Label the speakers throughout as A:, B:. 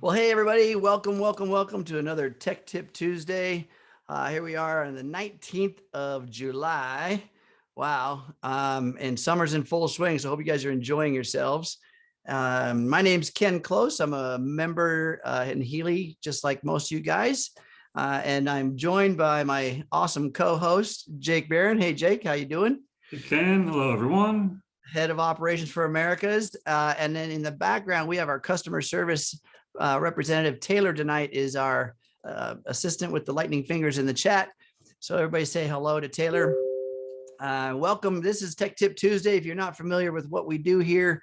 A: Well, hey, everybody. Welcome to another Tech Tip Tuesday. Here we are on the 19th of July. Wow. And summer's in full swing. So I hope you guys are enjoying yourselves. My name's Ken Close. I'm a member in Healy, just like most of you guys. And I'm joined by my awesome co-host, Jake Barron. Hey, Jake, how you doing?
B: Hey, Ken. Hello, everyone.
A: Head of Operations for Americas. And then in the background, we have our customer service representative. Taylor tonight is our assistant with the lightning fingers in the chat. So everybody say hello to Taylor. Welcome. This is Tech Tip Tuesday. If you're not familiar with what we do here,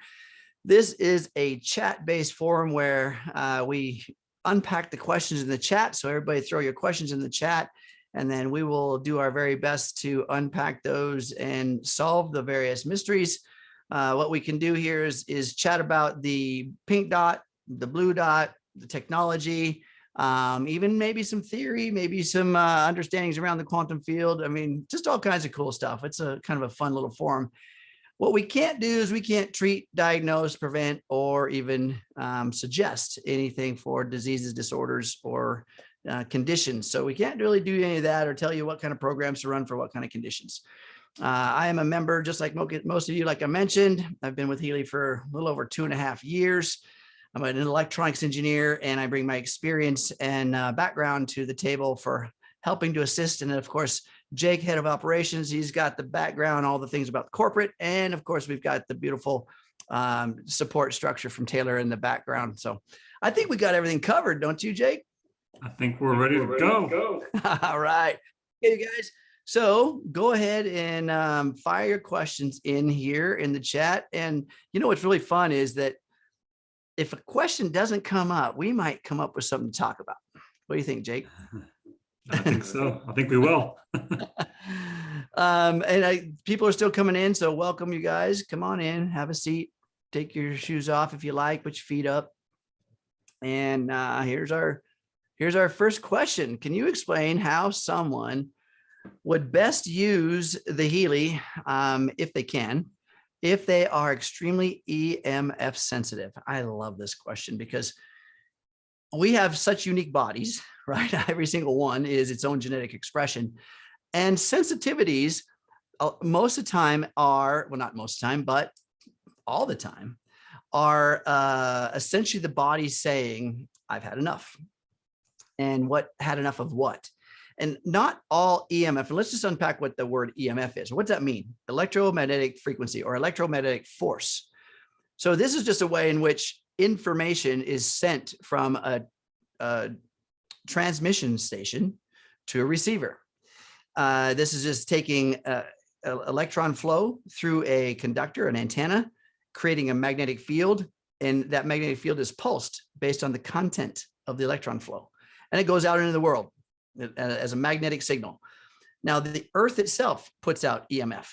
A: this is a chat-based forum where we unpack the questions in the chat. So everybody throw your questions in the chat, and then we will do our very best to unpack those and solve the various mysteries. What we can do here is chat about the pink dot, the blue dot, the technology, even maybe some theory, maybe some understandings around the quantum field. I mean, just all kinds of cool stuff. It's a kind of a fun little forum. What we can't do is we can't treat, diagnose, prevent, or even suggest anything for diseases, disorders, or conditions. So we can't really do any of that or tell you what kind of programs to run for what kind of conditions. I am a member, just like most of you, like I mentioned. I've been with Healy for a little over 2.5 years. I'm an electronics engineer, and I bring my experience and background to the table for helping to assist. And then, of course, Jake, head of operations, he's got the background, all the things about corporate. And of course, we've got the beautiful support structure from Taylor in the background. So I think we got everything covered, don't you, Jake?
B: I think we're ready to go.
A: All right. Hey, you guys. So go ahead and fire your questions in here in the chat. And you know what's really fun is that if a question doesn't come up, we might come up with something to talk about. What do you think, Jake?
B: I think so. I think we will.
A: People are still coming in, so welcome, you guys. Come on in, have a seat, take your shoes off if you like, put your feet up. And here's our first question. Can you explain how someone would best use the Healy, if they can, if they are extremely EMF sensitive? I love this question because we have such unique bodies, right? Every single one is its own genetic expression. And sensitivities, most of the time are, well, not most of the time, but all the time, are essentially the body saying, I've had enough. And what had enough of what? And not all EMF, and let's just unpack what the word EMF is. What does that mean? Electromagnetic frequency or electromagnetic force. So this is just a way in which information is sent from a transmission station to a receiver. This is just taking electron flow through a conductor, an antenna, creating a magnetic field, and that magnetic field is pulsed based on the content of the electron flow. And it goes out into the world as a magnetic signal. Now, the Earth itself puts out EMF,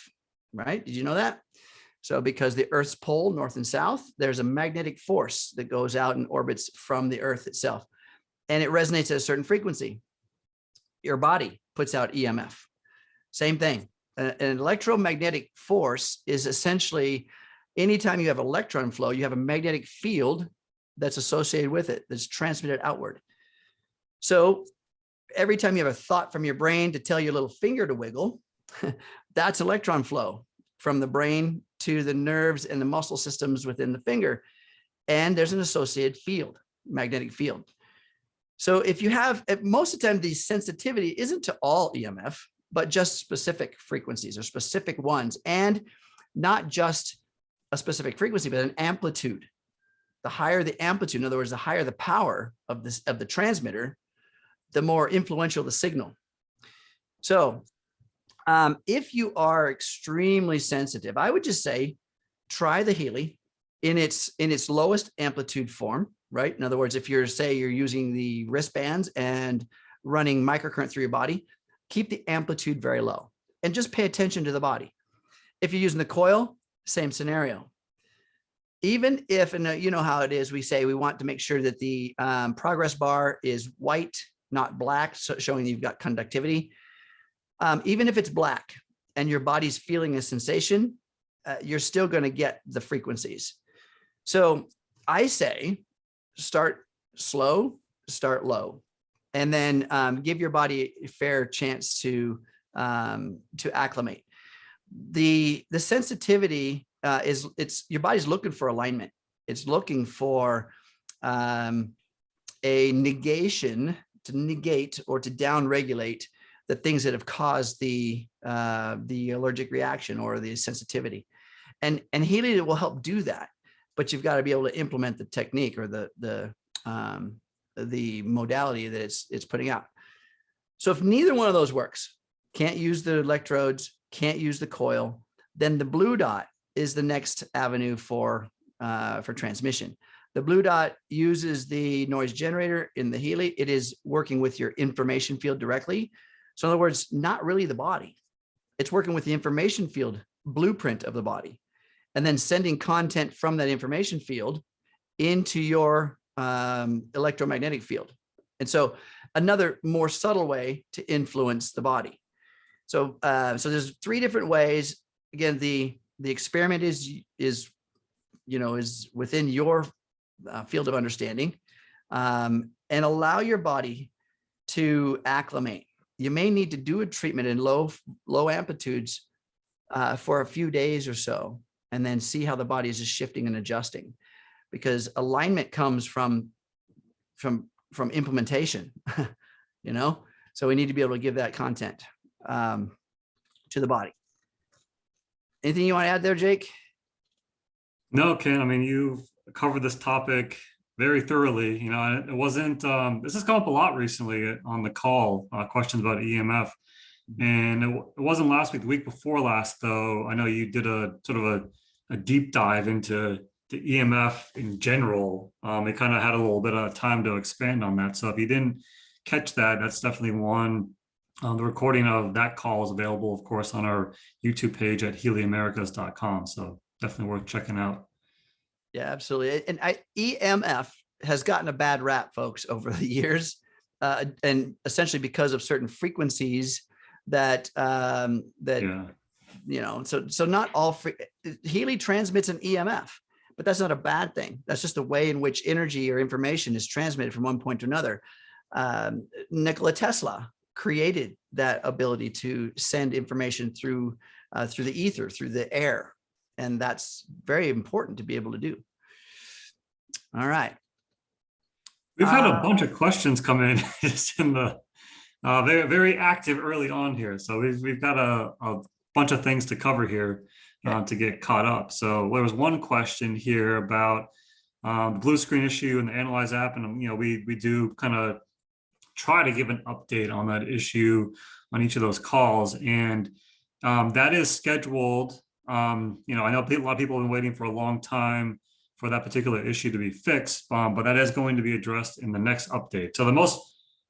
A: right? Did you know that? So because the Earth's pole, north and south, there's a magnetic force that goes out and orbits from the Earth itself. And it resonates at a certain frequency. Your body puts out EMF. Same thing. An electromagnetic force is essentially anytime you have electron flow, you have a magnetic field that's associated with it, that's transmitted outward. So every time you have a thought from your brain to tell your little finger to wiggle, that's electron flow from the brain to the nerves and the muscle systems within the finger. And there's an associated field, magnetic field. So if you have, most of the time, the sensitivity isn't to all EMF, but just specific frequencies or specific ones, and not just a specific frequency, but an amplitude. The higher the amplitude, in other words, the higher the power of the transmitter, the more influential the signal. So if you are extremely sensitive, I would just say, try the Healy in its lowest amplitude form, right? In other words, if you're using the wristbands and running microcurrent through your body, keep the amplitude very low and just pay attention to the body. If you're using the coil, same scenario. Even if, and you know how it is, we say we want to make sure that the progress bar is white, not black, so showing you've got conductivity. Even if it's black and your body's feeling a sensation, you're still going to get the frequencies. So I say, start slow, start low, and then give your body a fair chance to acclimate. The sensitivity it's your body's looking for alignment. It's looking for a negation, to negate or to down regulate the things that have caused the allergic reaction or the sensitivity. And Healy will help do that, but you've got to be able to implement the technique or the modality that it's putting out. So if neither one of those works, can't use the electrodes, can't use the coil, then the blue dot is the next avenue for transmission. The blue dot uses the noise generator in the Healy. It is working with your information field directly. So in other words, not really the body. It's working with the information field blueprint of the body, and then sending content from that information field into your electromagnetic field. And so another more subtle way to influence the body. So there's 3 different ways. Again, the experiment is within your field of understanding, and allow your body to acclimate. You may need to do a treatment in low amplitudes for a few days or so, and then see how the body is just shifting and adjusting, because alignment comes from implementation, so we need to be able to give that content to the body. Anything you want to add there, Jake?
B: No, Ken, I mean, you've covered this topic very thoroughly. It wasn't, this has come up a lot recently on the call, questions about EMF. And it wasn't last week, the week before last, though. I know you did a sort of a deep dive into the EMF in general. It kind of had a little bit of time to expand on that. So if you didn't catch that, that's definitely one. The recording of that call is available, of course, on our YouTube page at HealAmerica's.com. So definitely worth checking out.
A: Yeah, absolutely. And EMF has gotten a bad rap, folks, over the years, and essentially because of certain frequencies that so not all Healy transmits an EMF, but that's not a bad thing. That's just the way in which energy or information is transmitted from one point to another. Nikola Tesla created that ability to send information through the ether, through the air. And that's very important to be able to do. All right.
B: We've had a bunch of questions come in just in the very, very active early on here. So we've got a bunch of things to cover here to get caught up. So there was one question here about the blue screen issue in the Analyze app. And, we do kind of try to give an update on that issue on each of those calls. And that is scheduled. I know a lot of people have been waiting for a long time for that particular issue to be fixed, but that is going to be addressed in the next update. So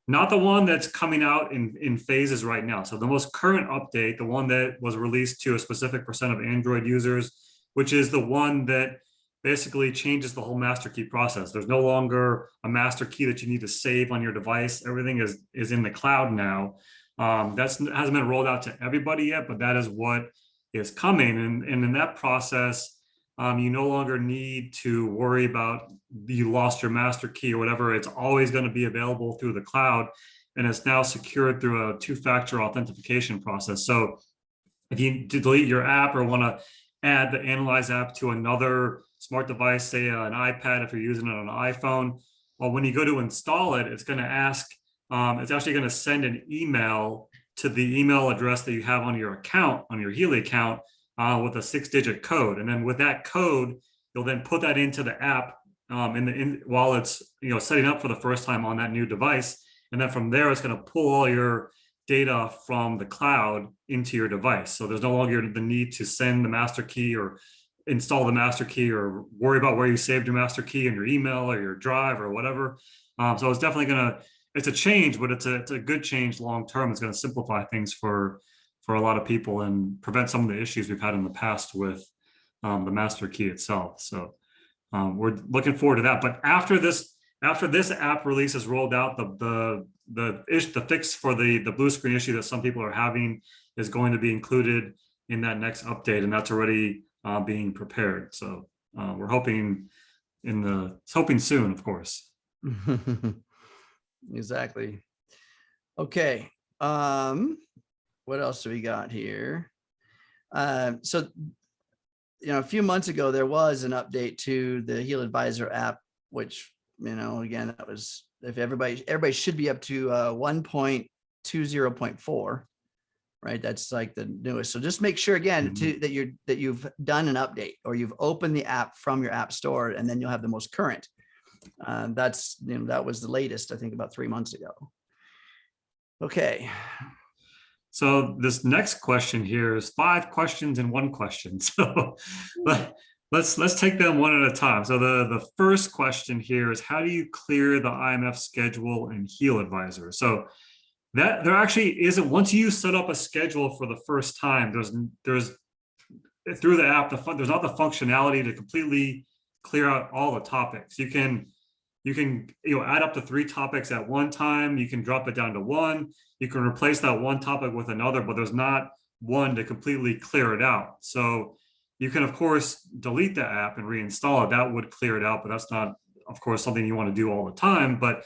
B: not the one that's coming out in phases right now. So the most current update, the one that was released to a specific % of Android users, which is the one that basically changes the whole master key process. There's no longer a master key that you need to save on your device. Everything is in the cloud now. That hasn't been rolled out to everybody yet, but that is what is coming. And in that process, you no longer need to worry about you lost your master key or whatever. It's always going to be available through the cloud, and it's now secured through a 2-factor authentication process. So if you delete your app or want to add the Analyze app to another smart device, say an iPad if you're using it on an iPhone, well, when you go to install it, it's going to ask, it's actually going to send an email to the email address that you have on your account, on your Healy account, with a 6-digit code. And then with that code, you'll then put that into the app while it's setting up for the first time on that new device. And then from there, it's going to pull all your data from the cloud into your device. So there's no longer the need to send the master key or install the master key or worry about where you saved your master key in your email or your drive or whatever. So it's definitely it's a change, but it's a good change long term. It's going to simplify things for a lot of people and prevent some of the issues we've had in the past with the master key itself. So we're looking forward to that. But after this app release is rolled out, the fix for the blue screen issue that some people are having is going to be included in that next update, and that's already being prepared. So we're hoping soon, of course.
A: Exactly. Okay. What else do we got here? So, a few months ago, there was an update to the HealAdvisor app, which, again, that was, if everybody should be up to 1.20.4, right? That's like the newest. So just make sure again that you've done an update, or you've opened the app from your app store, and then you'll have the most current. That was the latest, I think, about 3 months ago. Okay.
B: So this next question here is 5 questions in 1 question. So let's take them one at a time. So the first question here is, how do you clear the IMF schedule in HealAdvisor? So that there actually isn't, once you set up a schedule for the first time, there's through the app, there's not the functionality to completely clear out all the topics. You can add up to 3 topics at one time. You can drop it down to 1. You can replace that one topic with another, but there's not one to completely clear it out. So you can, of course, delete the app and reinstall it. That would clear it out, but that's not, of course, something you want to do all the time. But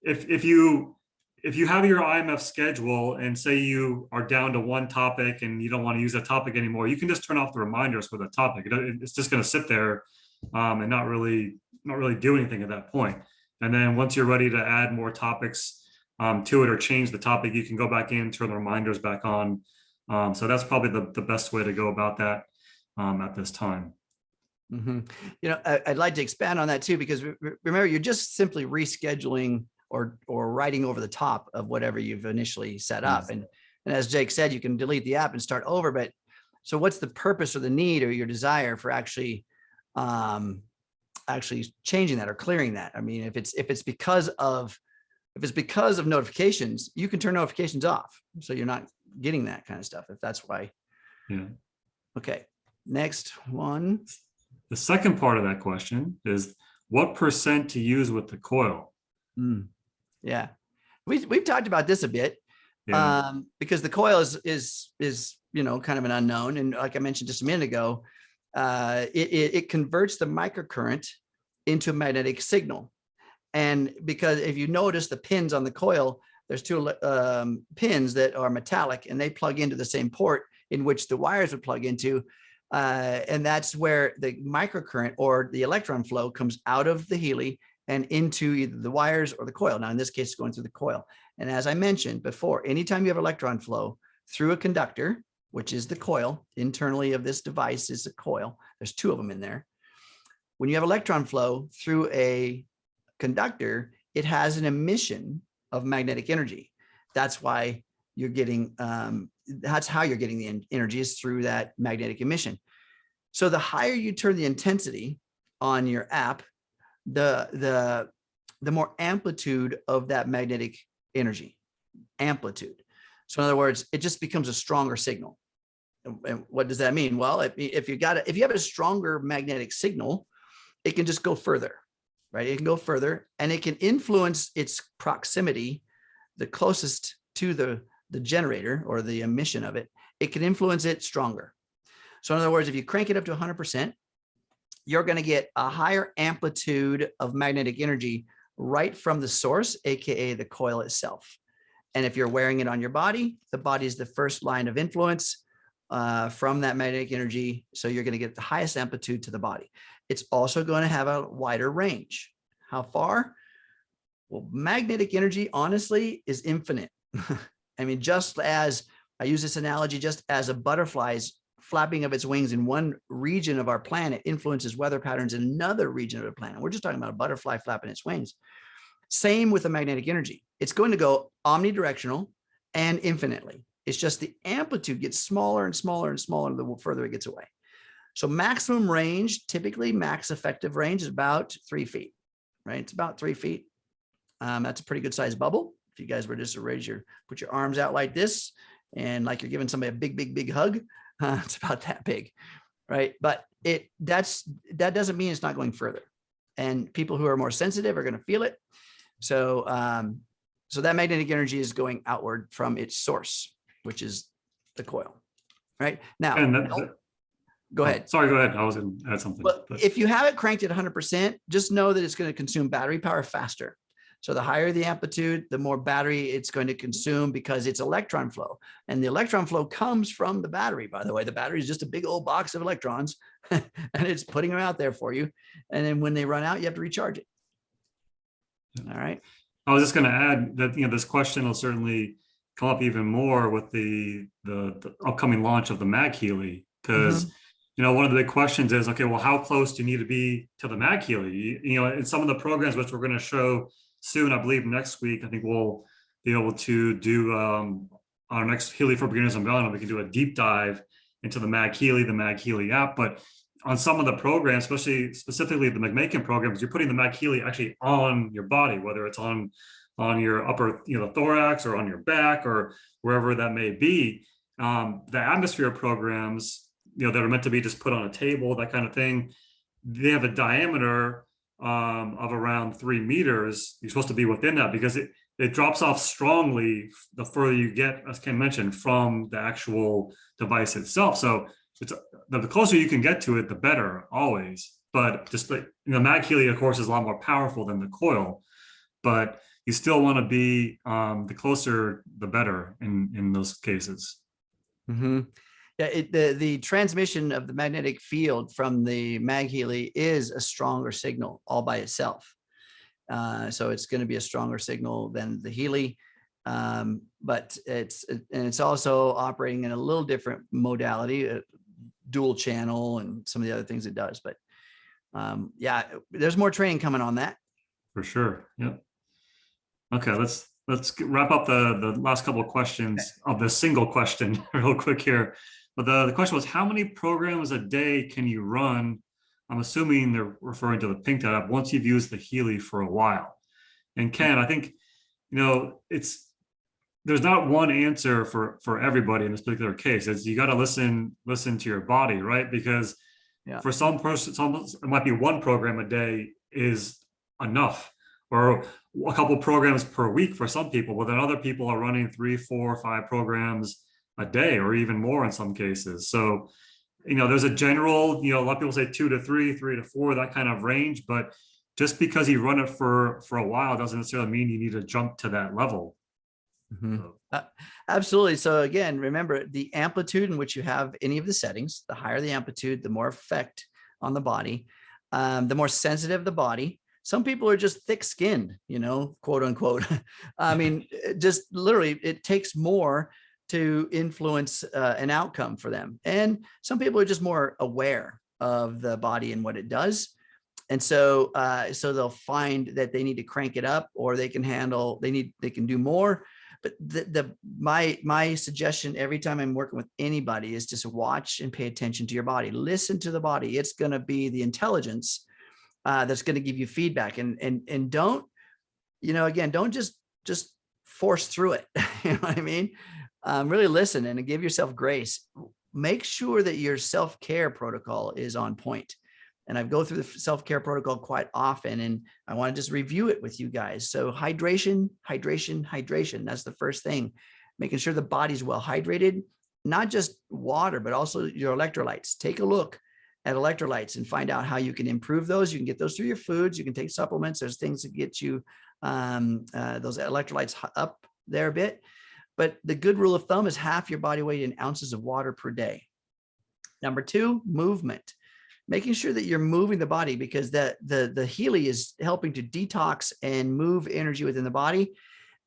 B: if you have your IMF schedule and say you are down to 1 topic and you don't want to use that topic anymore, you can just turn off the reminders for the topic. It's just going to sit there and not really do anything at that point. And then once you're ready to add more topics to it or change the topic, you can go back in, turn the reminders back on. So that's probably the best way to go about that at this time.
A: I'd like to expand on that too, because remember, you're just simply rescheduling or writing over the top of whatever you've initially set up. And as Jake said, you can delete the app and start over. But so what's the purpose or the need or your desire for actually changing that or clearing that? I mean, if it's because of notifications, you can turn notifications off, so you're not getting that kind of stuff, if that's why.
B: Yeah.
A: Okay. Next one.
B: The second part of that question is, what % to use with the coil?
A: Yeah, we've talked about this a bit.
B: Yeah.
A: Because the coil is kind of an unknown, and like I mentioned just a minute ago, it converts the microcurrent into a magnetic signal. And because if you notice the pins on the coil, there's 2 pins that are metallic, and they plug into the same port in which the wires would plug into. And that's where the microcurrent or the electron flow comes out of the Healy and into either the wires or the coil. Now, in this case, it's going through the coil. And as I mentioned before, anytime you have electron flow through a conductor, which is the coil, internally of this device is a coil. There's 2 of them in there. When you have electron flow through a conductor, it has an emission of magnetic energy. That's why you're getting, that's how you're getting the energy, is through that magnetic emission. So the higher you turn the intensity on your app, the more amplitude of that magnetic energy, amplitude. So in other words, it just becomes a stronger signal. And what does that mean? Well, if you have a stronger magnetic signal, it can just go further, right? It can go further, and it can influence its proximity, the closest to the generator or the emission of it. It can influence it stronger. So in other words, if you crank it up to 100%, you're going to get a higher amplitude of magnetic energy right from the source, aka the coil itself. And if you're wearing it on your body, the body is the first line of influence from that magnetic energy. So you're going to get the highest amplitude to the body. It's also going to have a wider range. How far? Well, magnetic energy, honestly, is infinite. I mean, just as I use this analogy, just as a butterfly's flapping of its wings in one region of our planet influences weather patterns in another region of the planet. We're just talking about a butterfly flapping its wings. Same with the magnetic energy. It's going to go omnidirectional and infinitely. It's just the amplitude gets smaller and smaller and smaller the further it gets away. So maximum range, typically max effective range, is about 3 feet, right? It's about 3 feet. That's a pretty good sized bubble. If you guys were just to put your arms out like this and like you're giving somebody a big, big, big hug, it's about that big, right? But that doesn't mean it's not going further. And people who are more sensitive are going to feel it. So, so that magnetic energy is going outward from its source, which is the coil, right? Now, go ahead.
B: Sorry, go ahead. I was going to add something.
A: Well, if you have it cranked at 100%, just know that it's going to consume battery power faster. So the higher the amplitude, the more battery it's going to consume because it's electron flow. And the electron flow comes from the battery, by the way. The battery is just a big old box of electrons and it's putting them out there for you. And then when they run out, you have to recharge it. All right.
B: I was just going to add that, this question will certainly come up even more with the upcoming launch of the Mag Healy, because one of the big questions is, okay, well, how close do you need to be to the Mag Healy? In some of the programs which we're going to show soon, I believe next week, I think we'll be able to do our next Healy for Beginners and Beyond. We can do a deep dive into the Mag Healy app. But on some of the programs, specifically the McMakin programs, you're putting the Mag Healy actually on your body, whether it's on your upper, thorax, or on your back, or wherever that may be. The atmosphere programs, that are meant to be just put on a table, that kind of thing, they have a diameter of around 3 meters. You're supposed to be within that because it drops off strongly the further you get, as Ken mentioned, from the actual device itself. So it's the closer you can get to it, the better, always. But just like the Mag Healy, of course, is a lot more powerful than the Coil, but you still want to be the closer, the better in those cases.
A: Yeah, the transmission of the magnetic field from the Mag Healy is a stronger signal all by itself. So it's going to be a stronger signal than the Healy, but it's also operating in a little different modality, dual channel, and some of the other things it does. But yeah, there's more training coming on that.
B: For sure. Yep. Okay, let's wrap up the last couple of questions of the single question real quick here. But the question was, how many programs a day can you run? I'm assuming they're referring to the Pink Dot app once you've used the Healy for a while. And Ken, I think, there's not one answer for everybody in this particular case. It's you got to listen to your body, right? Because for some person, it might be one program a day is enough, or a couple programs per week for some people, but then other people are running 3, 4, 5 programs a day, or even more in some cases. So, there's a general, a lot of people say 2 to 3, 3 to 4, that kind of range, but just because you run it for a while doesn't necessarily mean you need to jump to that level.
A: Absolutely. So again, remember the amplitude in which you have any of the settings. The higher the amplitude, the more effect on the body, the more sensitive the body. Some people are just thick-skinned, quote unquote. I mean, just literally, it takes more to influence an outcome for them. And some people are just more aware of the body and what it does. And so they'll find that they need to crank it up, or they can do more. But my suggestion every time I'm working with anybody is just watch and pay attention to your body. Listen to the body. It's going to be the intelligence that's going to give you feedback. And don't, again, don't just force through it. You know what I mean? Really listen and give yourself grace. Make sure that your self-care protocol is on point. And I go through the self-care protocol quite often, and I want to just review it with you guys. So hydration. That's the first thing. Making sure the body's well hydrated, not just water, but also your electrolytes. Take a look at electrolytes and find out how you can improve those. You can get those through your foods. You can take supplements. There's things that get you those electrolytes up there a bit. But the good rule of thumb is half your body weight in ounces of water per day. Number 2, movement. Making sure that you're moving the body, because the Healy is helping to detox and move energy within the body.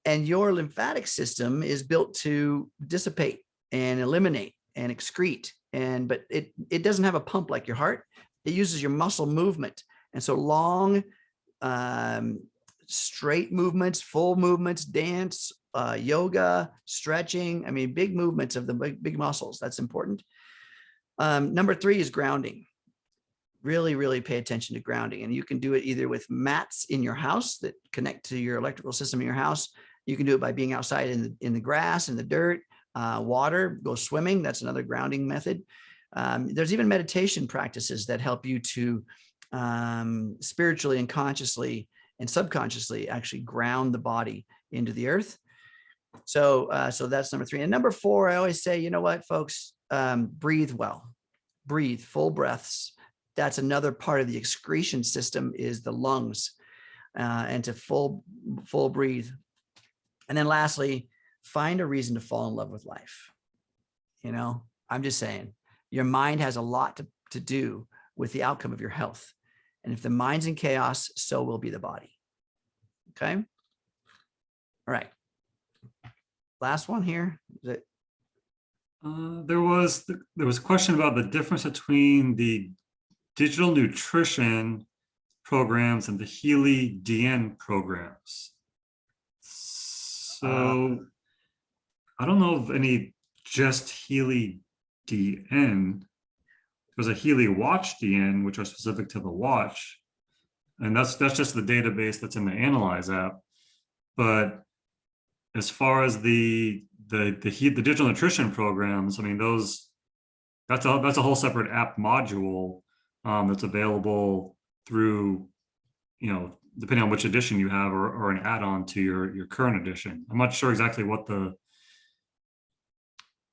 A: And your lymphatic system is built to dissipate and eliminate and excrete. But it doesn't have a pump like your heart. It uses your muscle movement. And so long, straight movements, full movements, dance, yoga, stretching. I mean, big movements of the big muscles. That's important. Number 3 is grounding. Really, really pay attention to grounding. And you can do it either with mats in your house that connect to your electrical system in your house. You can do it by being outside in the grass, in the dirt, water, go swimming. That's another grounding method. There's even meditation practices that help you to spiritually and consciously and subconsciously actually ground the body into the earth. So that's number 3. And number 4, I always say, you know what, folks, breathe well, breathe full breaths. That's another part of the excretion system, is the lungs. and to full breathe. And then lastly, find a reason to fall in love with life. I'm just saying, your mind has a lot to do with the outcome of your health. And if the mind's in chaos, so will be the body. Okay. All right. Last one here. Is it?
B: There was a question about the difference between the digital nutrition programs and the Healy DN programs. So I don't know of any just Healy DN. There's a Healy Watch DN, which are specific to the watch. And that's just the database that's in the Analyze app. But as far as the digital nutrition programs, I mean, that's a whole separate app module that's available through, depending on which edition you have, or an add-on to your current edition. I'm not sure exactly what the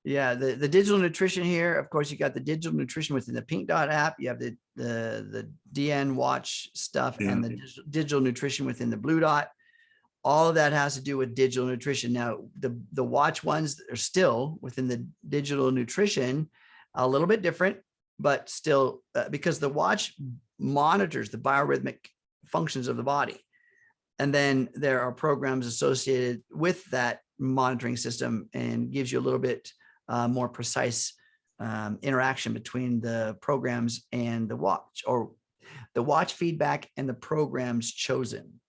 A: the digital nutrition here. Of course, you got the digital nutrition within the Pink Dot app. You have the DN watch stuff and the digital nutrition within the Blue Dot. All of that has to do with digital nutrition. Now, the watch ones are still within the digital nutrition, a little bit different, but still because the watch monitors the biorhythmic functions of the body. And then there are programs associated with that monitoring system and gives you a little bit more precise interaction between the programs and the watch, or the watch feedback and the programs chosen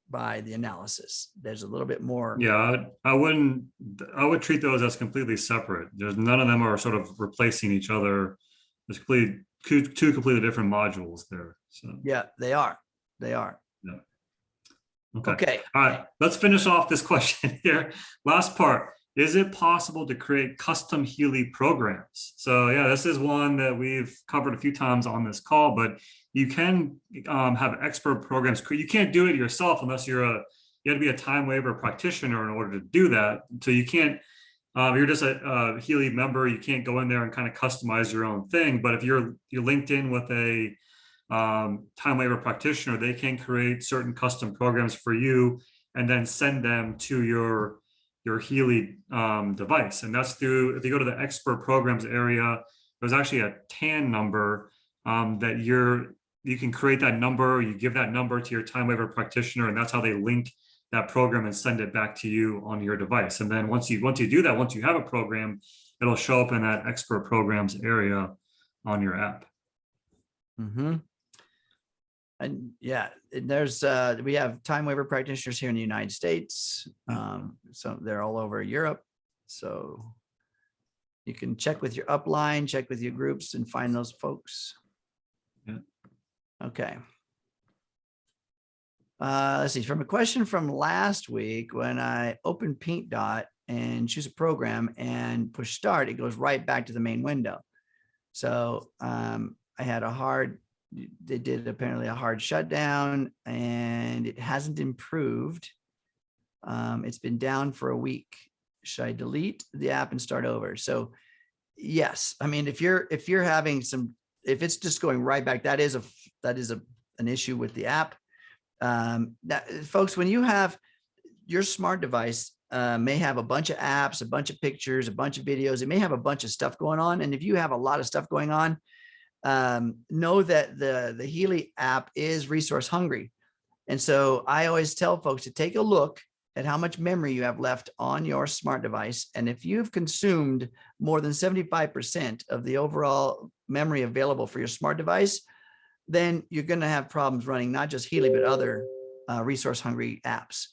A: by the analysis. There's a little bit more.
B: Yeah, I would treat those as completely separate. There's none of them are sort of replacing each other. There's two completely different modules there. So
A: yeah, they are. Yeah. Okay.
B: All right. Let's finish off this question here. Last part. Is it possible to create custom Healy programs? So yeah, this is one that we've covered a few times on this call, but you can have expert programs. You can't do it yourself unless you have to be a time waiver practitioner in order to do that. So you can't, you're just a Healy member. You can't go in there and kind of customize your own thing. But if you're linked in with a time waiver practitioner, they can create certain custom programs for you and then send them to your Healy device. And that's through, if you go to the expert programs area, there's actually a TAN number that you can create that number, you give that number to your time waiver practitioner, and that's how they link that program and send it back to you on your device. And then once you do that, once you have a program, it'll show up in that expert programs area on your app.
A: Mm-hmm. And yeah, there's we have time waiver practitioners here in the United States. So they're all over Europe. So you can check with your upline, check with your groups, and find those folks.
B: Yeah.
A: Okay. Let's see, from a question from last week, when I open Pink Dot and choose a program and push start, it goes right back to the main window. So I had they did apparently a hard shutdown and it hasn't improved. It's been down for a week. Should I delete the app and start over? So yes, I mean, if you're having if it's just going right back, that is an issue with the app. Folks, when you have your smart device, may have a bunch of apps, a bunch of pictures, a bunch of videos. It may have a bunch of stuff going on. And if you have a lot of stuff going on, know that the Healy app is resource hungry. And so I always tell folks to take a look at how much memory you have left on your smart device. And if you've consumed more than 75% of the overall memory available for your smart device, then you're going to have problems running not just Healy, but other resource hungry apps.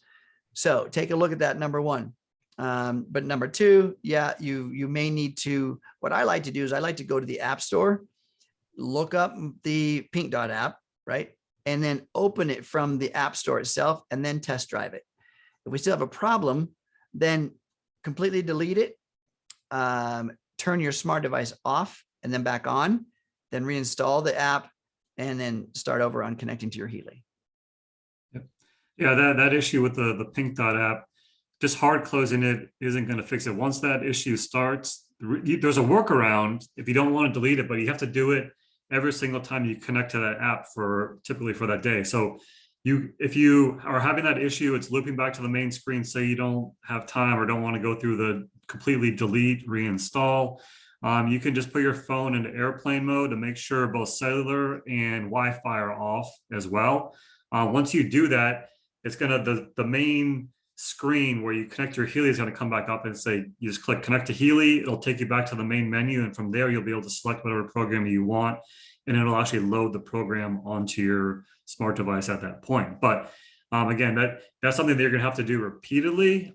A: So take a look at that, number one. But number two, yeah, you may need to, what I like to do is I like to go to the App Store, look up the Pink Dot app, right? And then open it from the App Store itself and then test drive it. If we still have a problem, then completely delete it, turn your smart device off and then back on, then reinstall the app and then start over on connecting to your Healy.
B: Yeah, that issue with the Pink Dot app, just hard closing it isn't going to fix it. Once that issue starts, there's a workaround if you don't want to delete it, but you have to do it every single time you connect to that app typically for that day. So if you are having that issue, it's looping back to the main screen. Say you don't have time or don't want to go through the completely delete, reinstall. You can just put your phone into airplane mode to make sure both cellular and Wi-Fi are off as well. Once you do that, it's gonna the main screen where you connect your Healy is going to come back up and say you just click connect to Healy. It'll take you back to the main menu, and from there you'll be able to select whatever program you want, and it'll actually load the program onto your smart device at that point. But again, that's something that you're going to have to do repeatedly.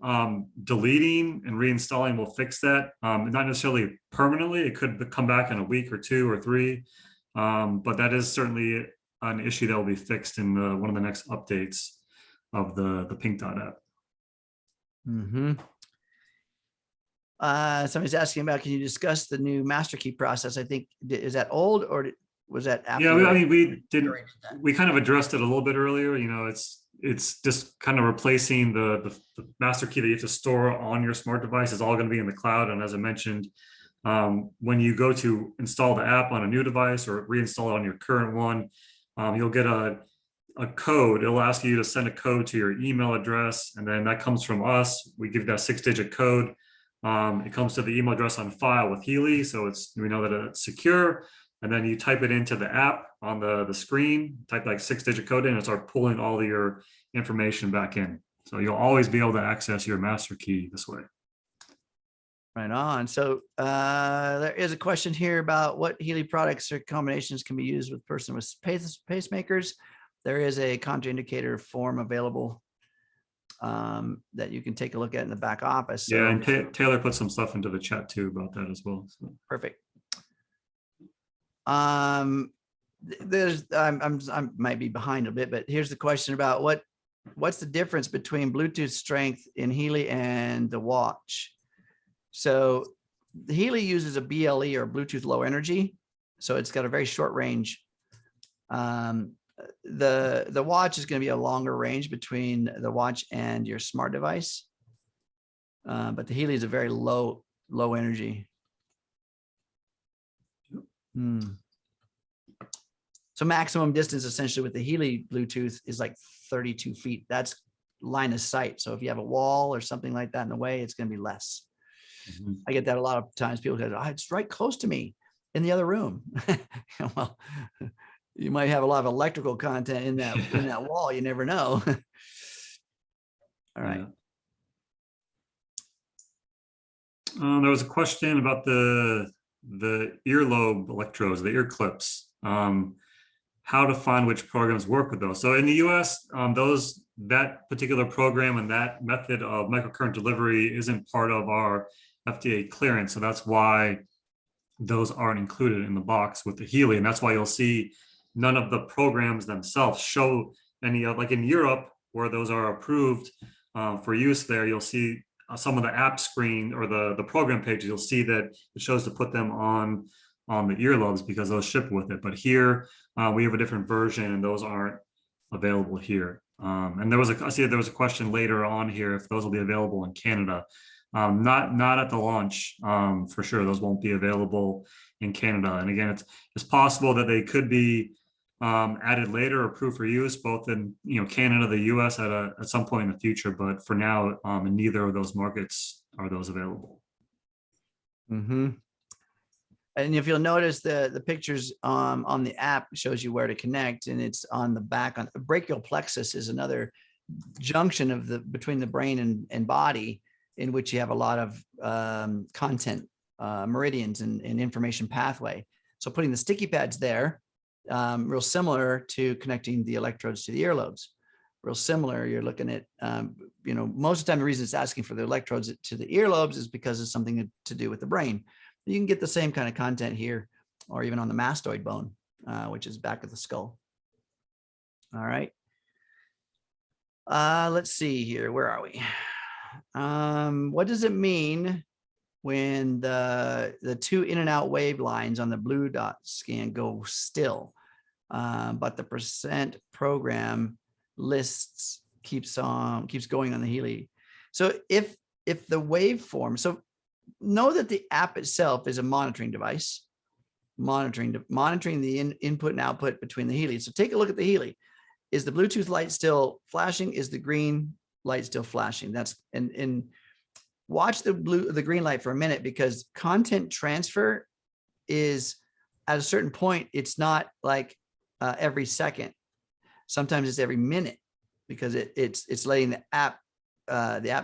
B: Deleting and reinstalling will fix that. Not necessarily permanently. It could come back in a week or 2 or 3, but that is certainly an issue that will be fixed in one of the next updates of the Pink Dot app.
A: Mm-hmm. Somebody's asking about, can you discuss the new master key process? I think, is that old or was that after?
B: Yeah, I mean, we kind of addressed it a little bit earlier. You know, it's just kind of replacing the master key that you have to store on your smart device is all going to be in the cloud. And as I mentioned, when you go to install the app on a new device or reinstall it on your current one, you'll get a code. It'll ask you to send a code to your email address, and then that comes from us. We give that 6-digit code. It comes to the email address on file with Healy, so we know that it's secure. And then you type it into the app on the screen, type like 6-digit code in, and start pulling all of your information back in. So you'll always be able to access your master key this way.
A: Right on. So there is a question here about what Healy products or combinations can be used with person with pacemakers. There is a contraindicator form available that you can take a look at in the back office. So,
B: yeah, and Taylor put some stuff into the chat too about that as well. So.
A: Perfect. I might be behind a bit, but here's the question about what's the difference between Bluetooth strength in Healy and the watch? So the Healy uses a BLE or Bluetooth low energy, so it's got a very short range. The watch is going to be a longer range between the watch and your smart device, but the Healy is a very low energy. So maximum distance essentially with the Healy Bluetooth is like 32 feet. That's line of sight. So if you have a wall or something like that in the way, it's going to be less. Mm-hmm. I get that a lot of times. People go, oh, it's right close to me in the other room. Well, you might have a lot of electrical content in that wall. You never know. All right.
B: Yeah. There was a question about the earlobe electrodes, the ear clips. How to find which programs work with those. So in the US, that particular program and that method of microcurrent delivery isn't part of our FDA clearance. So that's why those aren't included in the box with the Healy. And that's why you'll see none of the programs themselves show any of, like in Europe, where those are approved for use there, you'll see some of the app screen or the program pages, you'll see that it shows to put them on the earlobes because those ship with it. But here we have a different version and those aren't available here. And I see there was a question later on here if those will be available in Canada. Not at the launch for sure. Those won't be available in Canada. And again, it's possible that they could be added later or approved for use both in Canada, the US at some point in the future. But for now, in neither of those markets are those available.
A: Mm-hmm. And if you'll notice the pictures on the app shows you where to connect, and it's on the back. On the brachial plexus is another junction of between the brain and body, in which you have a lot of content, meridians and information pathway. So putting the sticky pads there, real similar to connecting the electrodes to the earlobes. Real similar. You're looking at, most of the time the reason it's asking for the electrodes to the earlobes is because it's something to do with the brain. You can get the same kind of content here, or even on the mastoid bone, which is back of the skull. All right. Let's see here. Where are we? What does it mean when the 2 in and out wave lines on the blue dot scan go still, but the percent program lists keeps going on the Healy? So if the waveform, so know that the app itself is a monitoring device, monitoring the input and output between the Healy. So take a look at the Healy. is the Bluetooth light still flashing? Is the green light still flashing? That's, and watch the green light for a minute, because content transfer is at a certain point, it's not like every second. Sometimes it's every minute, because it's letting the app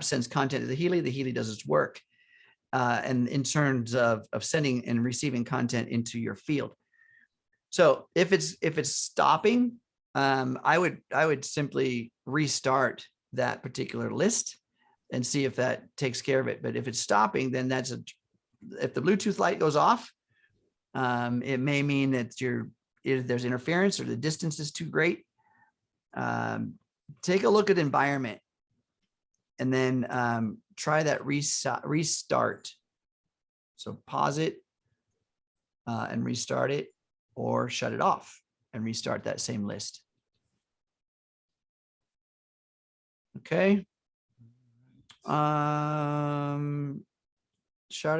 A: sends content to the Healy does its work. And in terms of sending and receiving content into your field. So if it's stopping, I would simply restart that particular list and see if that takes care of it. But if it's stopping, then if the Bluetooth light goes off, it may mean that there's interference or the distance is too great. Take a look at the environment, and then try that restart. So pause it and restart it, or shut it off and restart that same list. Okay. Sharda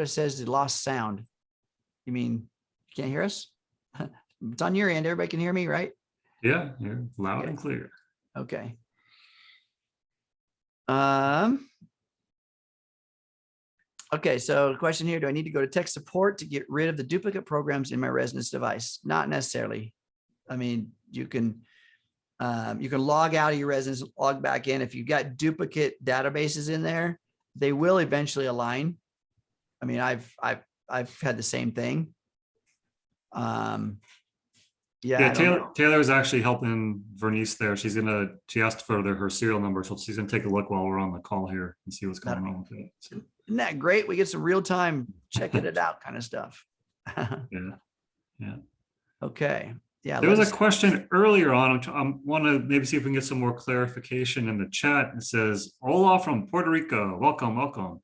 A: says the lost sound. You mean you can't hear us? It's on your end. Everybody can hear me, right?
B: Yeah, you're loud and clear.
A: Okay. Okay, so the question here, do I need to go to tech support to get rid of the duplicate programs in my resonance device? Not necessarily. I mean, you can log out of your resonance, log back in. If you've got duplicate databases in there, they will eventually align. I mean, I've had the same thing.
B: Yeah, Taylor's actually helping Vernice there. She asked for her serial number, so she's gonna take a look while we're on the call here and see what's going on with it. So.
A: Isn't that great? We get some real time checking it out kind of stuff.
B: Yeah.
A: Okay. Yeah.
B: There was a question earlier on. I want to maybe see if we can get some more clarification in the chat. It says, Ola from Puerto Rico. Welcome.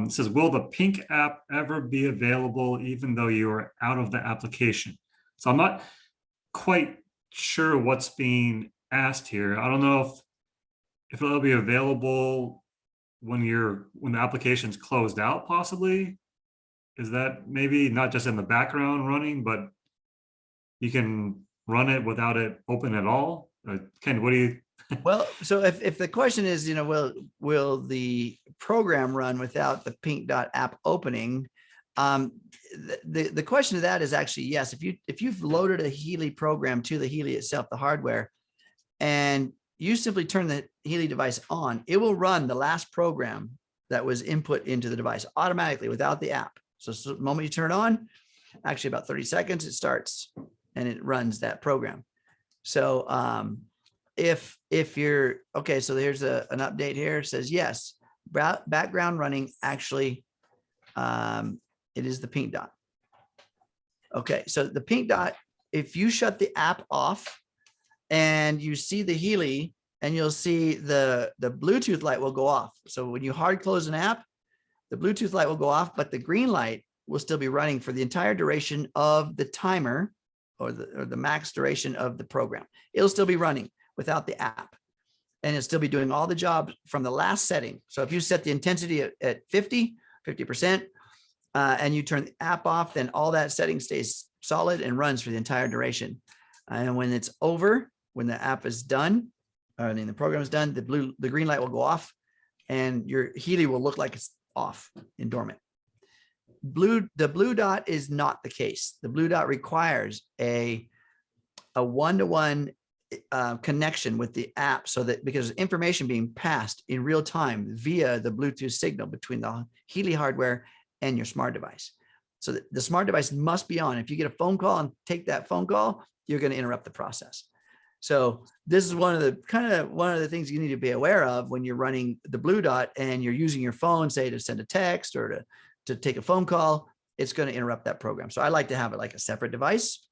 B: It says, will the pink app ever be available even though you are out of the application? So I'm not quite sure what's being asked here. I don't know if it'll be available when the application's closed out, possibly. Is that maybe not just in the background running, but you can run it without it open at all? Ken, what do you?
A: Well, so if the question is, will the program run without the pink dot app opening? The question to that is actually yes. If you've loaded a Healy program to the Healy itself, the hardware, and you simply turn the Healy device on, it will run the last program that was input into the device automatically without the app. So the moment you turn it on, actually about 30 seconds, it starts and it runs that program. So if you're okay, so here's an update here. It says yes, background running, actually it is the pink dot. Okay, so the pink dot, if you shut the app off and you see the Healy, and you'll see the Bluetooth light will go off. So when you hard close an app, the Bluetooth light will go off, but the green light will still be running for the entire duration of the timer, or the max duration of the program. It'll still be running without the app, and it'll still be doing all the jobs from the last setting. So if you set the intensity at 50%, and you turn the app off, then all that setting stays solid and runs for the entire duration. And when it's over, when the app is done, the program is done, the green light will go off, and your Healy will look like it's off in dormant. The blue dot is not the case. The blue dot requires a one-to-one connection with the app, so that because information being passed in real time via the Bluetooth signal between the Healy hardware and your smart device. So the smart device must be on. If you get a phone call and take that phone call, you're going to interrupt the process. So this is one of the things you need to be aware of when you're running the blue dot and you're using your phone, say to send a text or to take a phone call. It's going to interrupt that program. So I like to have it like a separate device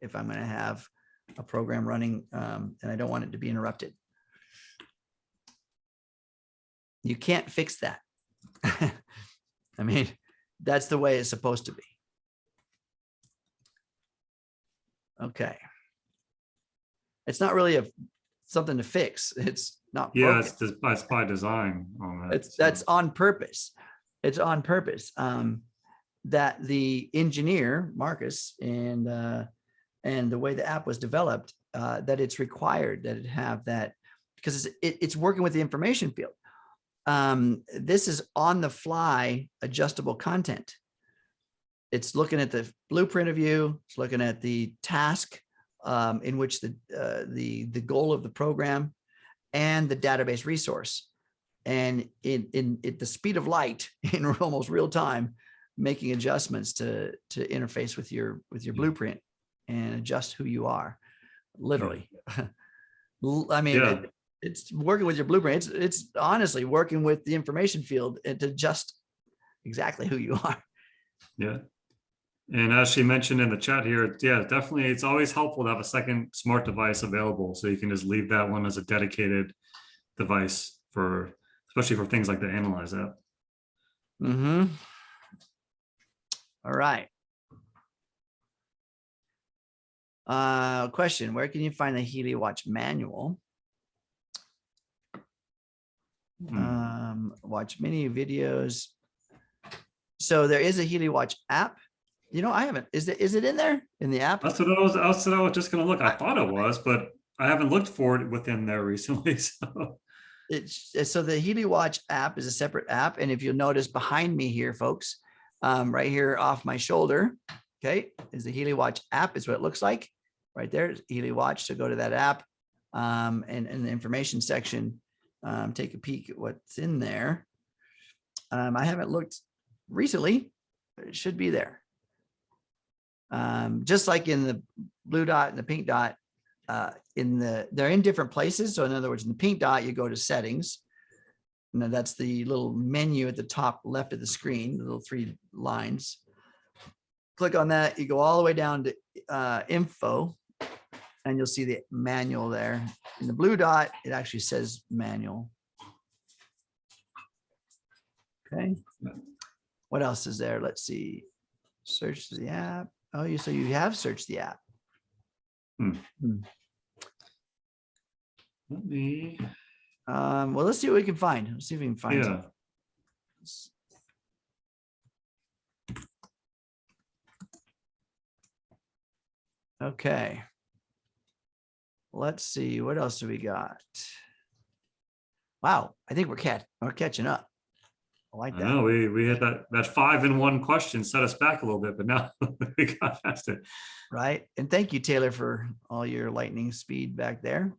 A: if I'm going to have a program running and I don't want it to be interrupted. You can't fix that. I mean, that's the way it's supposed to be. Okay. It's not really something to fix. It's not.
B: Yeah, it's by design on that.
A: That's on purpose. It's on purpose. That the engineer Marcus and the way the app was developed that it's required that it have that, because it's working with the information field. This is on the fly adjustable content. It's looking at the blueprint of you. It's looking at the task in which the goal of the program and the database resource, and in the speed of light in almost real time, making adjustments to interface with your blueprint and adjust who you are. Literally, I mean, it's working with your blueprint. It's honestly working with the information field to adjust exactly who you are.
B: Yeah. And as she mentioned in the chat here, yeah, definitely, it's always helpful to have a second smart device available, so you can just leave that one as a dedicated device for, especially for things like the Analyze app.
A: Mm-hmm. All right. Question: where can you find the Healy Watch manual? Watch many videos. So there is a Healy Watch app. You know, I haven't. Is it in there in the app?
B: That's what I was just going to look. I thought it was, but I haven't looked for it within there recently. So
A: So the Healy Watch app is a separate app, and if you'll notice behind me here, folks, right here off my shoulder, okay, is the Healy Watch app. Is what it looks like right there. Healy Watch. So go to that app, and in the information section, take a peek at what's in there. I haven't looked recently, but it should be there. Just like in the blue dot and the pink dot, they're in different places. So in other words, in the pink dot, you go to settings. And that's the little menu at the top left of the screen, the little 3 lines. Click on that. You go all the way down to info, and you'll see the manual there. In the blue dot, it actually says manual. Okay. What else is there? Let's see. Search the app. Oh, so you have searched the app.
B: Let me.
A: Well, let's see what we can find. Let's see if we can find something. Okay. Let's see. What else do we got? Wow. I think we're catching up. I like that.
B: I know we had that 5-in-1 question set us back a little bit, but now we got past it.
A: Right. And thank you, Taylor, for all your lightning speed back there.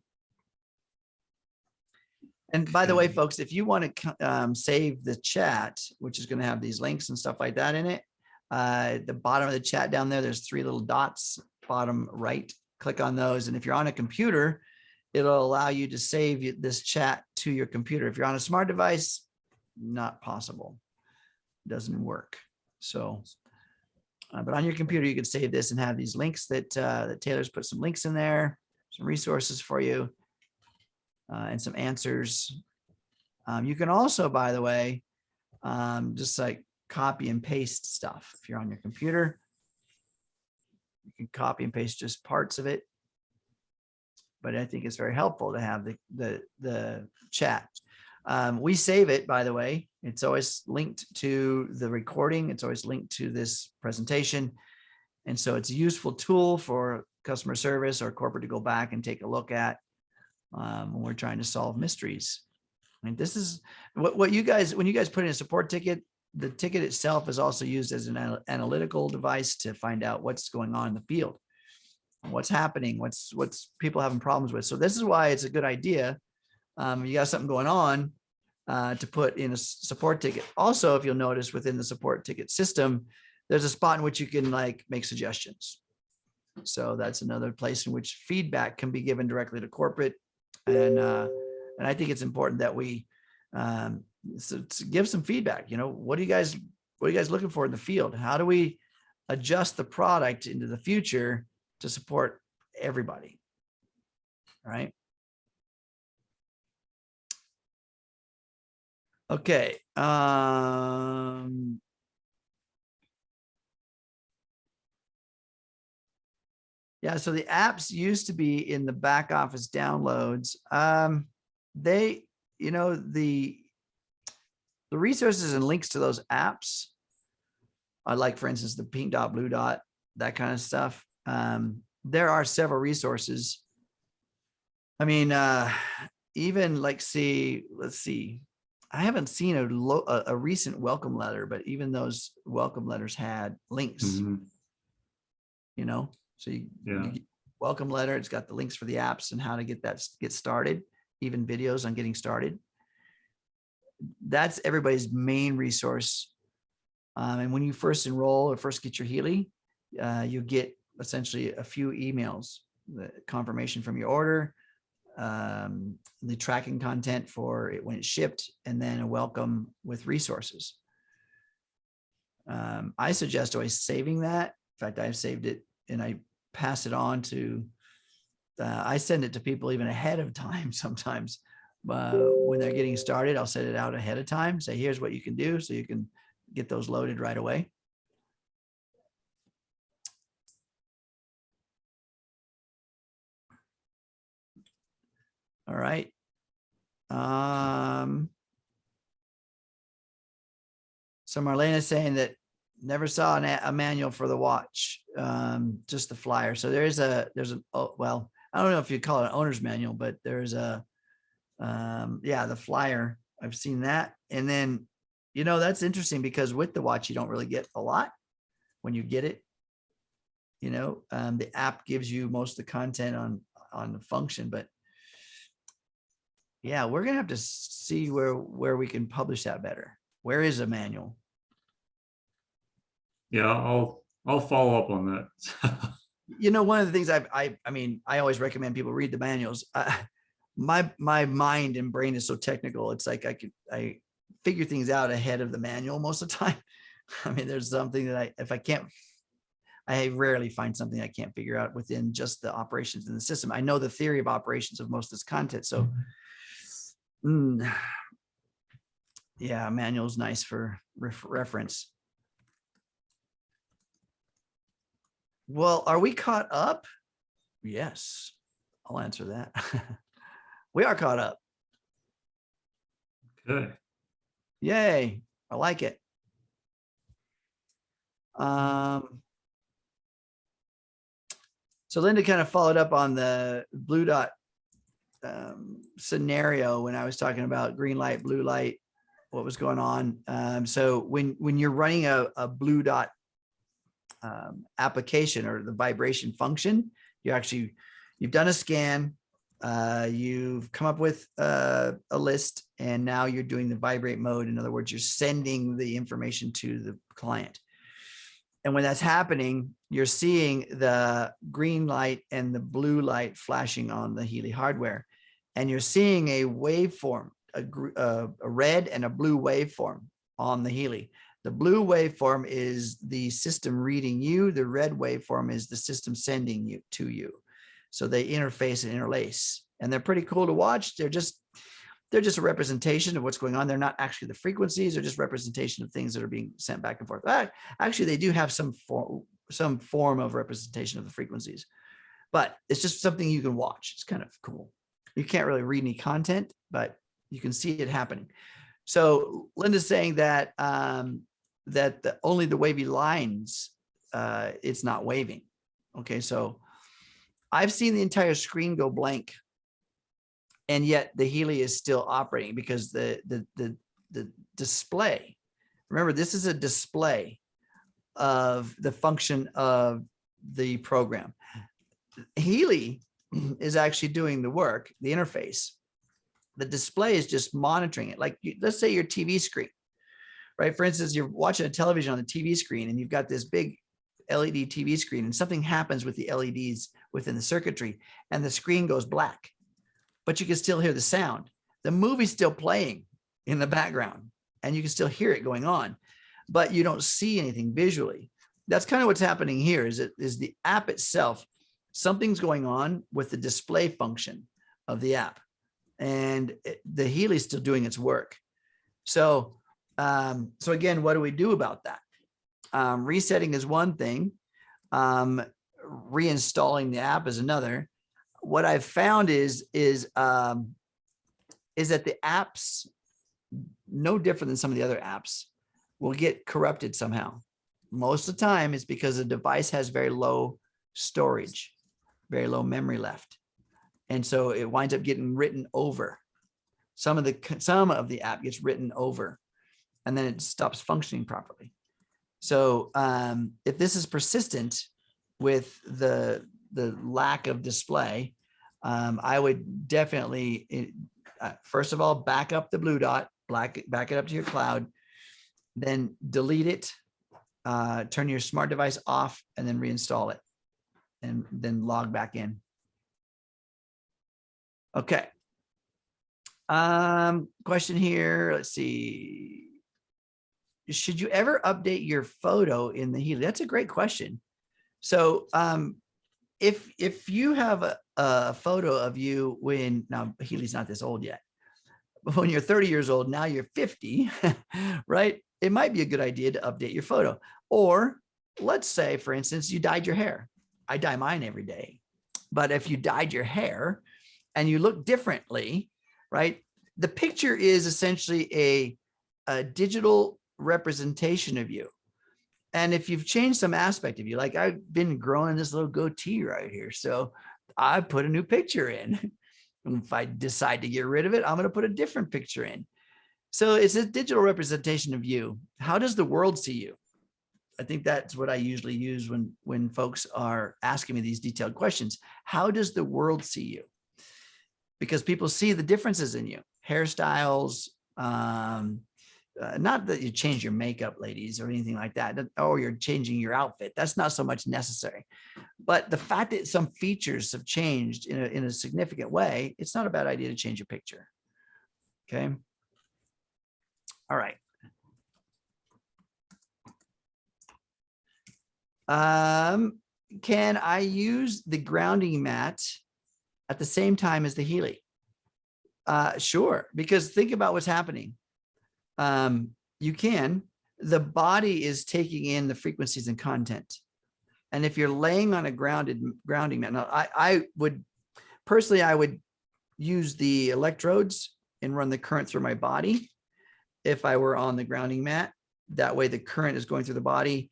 A: And by the way, folks, if you want to save the chat, which is going to have these links and stuff like that in it, at the bottom of the chat down there, there's 3 little dots, bottom right. Click on those. And if you're on a computer, it'll allow you to save this chat to your computer. If you're on a smart device, not possible. It doesn't work. So, but on your computer, you can save this and have these links that Taylor's put some links in there, some resources for you, and some answers. You can also, by the way, just like copy and paste stuff. If you're on your computer, you can copy and paste just parts of it. But I think it's very helpful to have the chat. We save it, by the way. It's always linked to the recording. It's always linked to this presentation. And so it's a useful tool for customer service or corporate to go back and take a look at when we're trying to solve mysteries. I mean, this is what you guys, when you guys put in a support ticket, the ticket itself is also used as an analytical device to find out what's going on in the field, what's happening, what's people having problems with. So this is why it's a good idea. You got something going on to put in a support ticket. Also, if you'll notice within the support ticket system, there's a spot in which you can like make suggestions. So that's another place in which feedback can be given directly to corporate. And I think it's important that we to give some feedback. You know, what are you guys looking for in the field? How do we adjust the product into the future to support everybody? All right. Okay. Yeah, so the apps used to be in the back office downloads. They, you know, the resources and links to those apps, like for instance, the pink dot, blue dot, that kind of stuff. There are several resources I mean, even like, let's see. I haven't seen a recent welcome letter, but even those welcome letters had links,
B: Mhm.
A: so you
B: Yeah.
A: get welcome letter. It's got the links for the apps and how to get started, even videos on getting started. That's everybody's main resource. And when you first enroll or first get your Healy, you get essentially a few emails, the confirmation from your order, the tracking content for it when it's shipped, and then a welcome with resources. I suggest always saving that. In fact, I've saved it and I pass it on to, I send it to people even ahead of time sometimes. When they're getting started, I'll send it out ahead of time, say, here's what you can do, so you can get those loaded right away. All right. So Marlene is saying that never saw a manual for the watch, just the flyer. So there's well, I don't know if you call it an owner's manual, but there's the flyer. I've seen that. And then, that's interesting because with the watch, you don't really get a lot when you get it. The app gives you most of the content on the function, but yeah, we're gonna have to see where we can publish that better. Where is a manual?
B: Yeah, I'll follow up on that.
A: One of the things I always recommend people read the manuals. My mind and brain is so technical. It's like I figure things out ahead of the manual most of the time. I mean, there's something that I rarely find something I can't figure out within just the operations in the system. I know the theory of operations of most of this content. So yeah, manual is nice for reference. Well, are we caught up? Yes, I'll answer that. We are caught up.
B: Okay.
A: Yay. I like it. So Linda kind of followed up on the blue dot scenario when I was talking about green light, blue light, what was going on. So when you're running a blue dot application or the vibration function, you've done a scan, you've come up with a list, and now you're doing the vibrate mode. In other words, you're sending the information to the client. And when that's happening, you're seeing the green light and the blue light flashing on the Healy hardware. And you're seeing a waveform, a red and a blue waveform on the Healy. The blue waveform is the system reading you. The red waveform is the system sending you to you. So they interface and interlace, and they're pretty cool to watch. They're just a representation of what's going on. They're not actually the frequencies. They're just representation of things that are being sent back and forth. Actually, they do have some form of representation of the frequencies, but it's just something you can watch. It's kind of cool. You can't really read any content, but you can see it happening. So Linda's saying that only the wavy lines, it's not waving. Okay, so I've seen the entire screen go blank, and yet the Healy is still operating because the display. Remember, this is a display of the function of the program. Healy is actually doing the work, the interface. The display is just monitoring it. Like, let's say your TV screen, right? For instance, you're watching a television on the TV screen and you've got this big LED TV screen, and something happens with the LEDs within the circuitry and the screen goes black, but you can still hear the sound. The movie's still playing in the background and you can still hear it going on, but you don't see anything visually. That's kind of what's happening here. Is the app itself, something's going on with the display function of the app, and the Healy's still doing its work. So again, what do we do about that? Resetting is one thing. Reinstalling the app is another. What I've found is that the apps, no different than some of the other apps, will get corrupted somehow. Most of the time it's because the device has very low storage, very low memory left. And so it winds up getting written over. Some of the app gets written over, and then it stops functioning properly. So if this is persistent with the lack of display, I would definitely, first of all, back up the blue dot, back it up to your cloud, then delete it, turn your smart device off, and then reinstall it, and then log back in. Okay. Question here. Let's see. Should you ever update your photo in the Healy? That's a great question. So if you have a photo of you now Healy's not this old yet, but when you're 30 years old, now you're 50, right? It might be a good idea to update your photo. Or let's say, for instance, you dyed your hair. I dye mine every day. But if you dyed your hair and you look differently, right? The picture is essentially a digital representation of you. And if you've changed some aspect of you, like I've been growing this little goatee right here, so I put a new picture in. And if I decide to get rid of it, I'm going to put a different picture in. So it's a digital representation of you. How does the world see you? I think that's what I usually use when folks are asking me these detailed questions. How does the world see you? Because people see the differences in you, hairstyles, not that you change your makeup, ladies, or anything like that, or you're changing your outfit. That's not so much necessary. But the fact that some features have changed in a significant way, it's not a bad idea to change your picture. Okay. All right. Can I use the grounding mat at the same time as the Healy? Sure, because think about what's happening. You can. The body is taking in the frequencies and content. And if you're laying on a grounding mat, now I would use the electrodes and run the current through my body if I were on the grounding mat. That way the current is going through the body,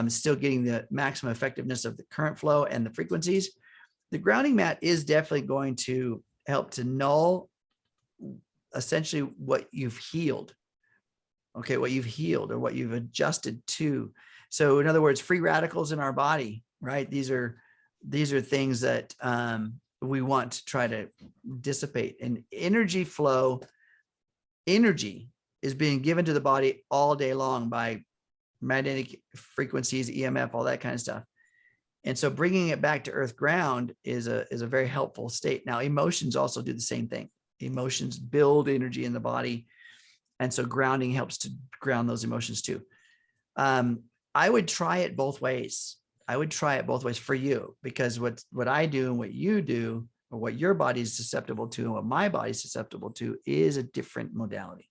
A: still getting the maximum effectiveness of the current flow and the frequencies. The grounding mat is definitely going to help to null essentially what you've healed. Okay, what you've healed or what you've adjusted to. So in other words, free radicals in our body, right? These are things that we want to try to dissipate. And energy flow, energy is being given to the body all day long by magnetic frequencies, EMF, all that kind of stuff. And so bringing it back to earth ground is a very helpful state. Now, emotions also do the same thing. Emotions build energy in the body. And so grounding helps to ground those emotions too. I would try it both ways. I would try it both ways for you, because what I do and what you do, or what your body is susceptible to and what my body is susceptible to, is a different modality,